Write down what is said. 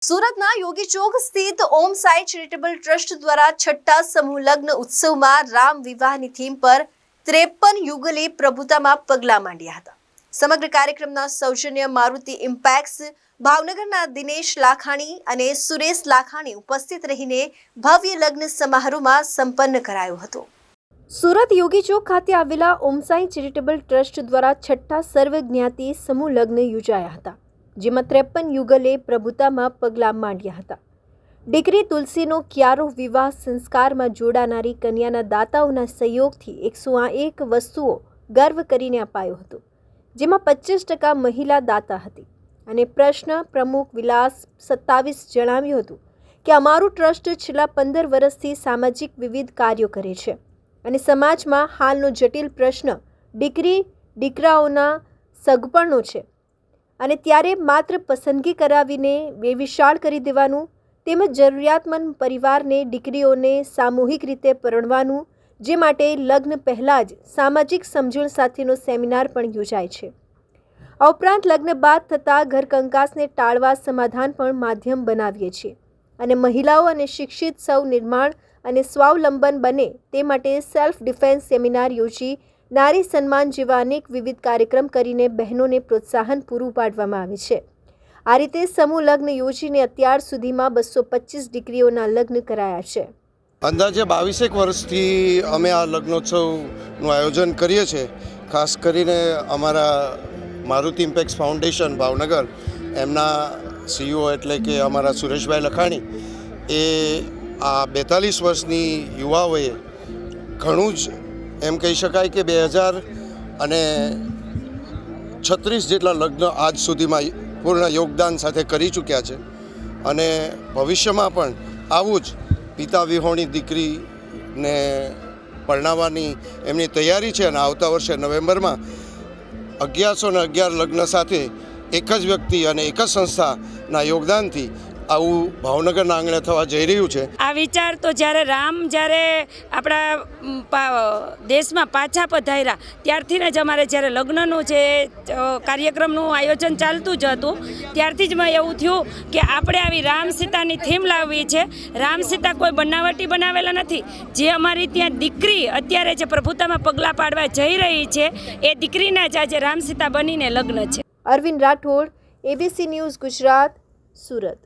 સુરતના યોગી ચોક સ્થિત ઓમ Sai charitable trust દ્વારા છઠ્ઠા સમૂહ લગ્ન ઉત્સવમાં રામ વિવાહની થીમ પર 53 યુગલે પ્રભુતામાં પગલાં માંડ્યા હતા। સમગ્ર કાર્યક્રમના સૌજન્ય મારુતિ ઇમ્પેક્સ ભાવનગરના દિનેશ લાખાણી અને સુરેશ લાખાણી ઉપસ્થિત રહીને ભવ્ય લગ્ન સમારોહમાં સંપન્ન કરાયો હતો। સુરત યોગી ચોક ખાતે આવેલા ઓમ સાઈ ચેરિટેબલ ટ્રસ્ટ દ્વારા છઠ્ઠા સર્વજ્ઞાતિ સમૂહ લગ્ન યોજાયા હતા, જેમાં 53 યુગલે પ્રભુતામાં પગલાં માંડ્યા હતા। દીકરી તુલસીનો ક્યારો વિવાહ સંસ્કારમાં જોડાનારી કન્યાના દાતાઓના સહયોગથી 101 વસ્તુઓ ગર્વ કરીને અપાયો હતો, જેમાં 25% મહિલા દાતા હતી અને પ્રશ્ન પ્રમુખ વિલાસ 27 જણાવ્યું હતું કે અમારું ટ્રસ્ટ છેલ્લા 15 વર્ષથી સામાજિક વિવિધ કાર્યો કરે છે અને સમાજમાં હાલનો જટિલ પ્રશ્ન દીકરાઓના સગપણનો છે અને ત્યારે માત્ર પસંદગી કરાવીને બેવિશાળ કરી દેવાનું તેમજ જરૂરિયાતમંદ પરિવારને દીકરીઓને સામૂહિક રીતે પરણવાનું, જે માટે લગ્ન પહેલાં જ સામાજિક સમજણ સાથેનો સેમિનાર પણ યોજાય છે। આ ઉપરાંત લગ્ન બાદ થતા ઘરકંકાસને ટાળવા સમાધાન પણ માધ્યમ બનાવીએ છીએ અને મહિલાઓ અને શિક્ષિત સૌ નિર્માણ અને સ્વાવલંબન બને તે માટે સેલ્ફ ડિફેન્સ સેમિનાર યોજી નારી સન્માન જેવા અનેક વિવિધ કાર્યક્રમ કરીને બહેનોને પ્રોત્સાહન પૂરું પાડવામાં આવે છે। આ રીતે સમૂહ લગ્ન યોજીને અત્યાર સુધીમાં 225 દીકરીઓના લગ્ન કરાયા છે। અંદાજે 22 વર્ષથી અમે આ લગ્નોત્સવનું આયોજન કરીએ છીએ। ખાસ કરીને અમારા મારુતિ ઇમ્પેક્સ ફાઉન્ડેશન ભાવનગર એમના CEO એટલે કે અમારા સુરેશભાઈ લખાણી એ આ 42 વર્ષની યુવાઓએ ઘણું જ એમ કહી શકાય કે 2036 જેટલા લગ્ન આજ સુધીમાં પૂર્ણ યોગદાન સાથે કરી ચૂક્યા છે અને ભવિષ્યમાં પણ આવું જ પિતા વિહોણી દીકરીને પરણાવવાની એમની તૈયારી છે અને આવતા વર્ષે નવેમ્બરમાં 1111 લગ્ન સાથે એક જ વ્યક્તિ અને એક જ સંસ્થાના યોગદાનથી આવું ભાવનગરના આંગણે થવા જઈ રહ્યું છે। આ વિચાર તો રામ જ્યારે આપણા દેશમાં પાછા પધાર્યા ત્યારથી જ અમારે જ્યારે લગ્નનું જે કાર્યક્રમનું આયોજન ચાલતું જ હતું ત્યારથી જ મેં એવું થયું કે આપણે આવી રામ સીતાની થીમ લાવવી છે। રામ સીતા કોઈ બનાવટી બનાવેલા નથી, જે અમારી ત્યાં દીકરી અત્યારે જે પ્રભુતામાં પગલાં પાડવા જઈ રહી છે એ દીકરીના જ આજે રામ સીતા બનીને લગ્ન છે। Arvind Rathod, ABC news Gujarat, Surat.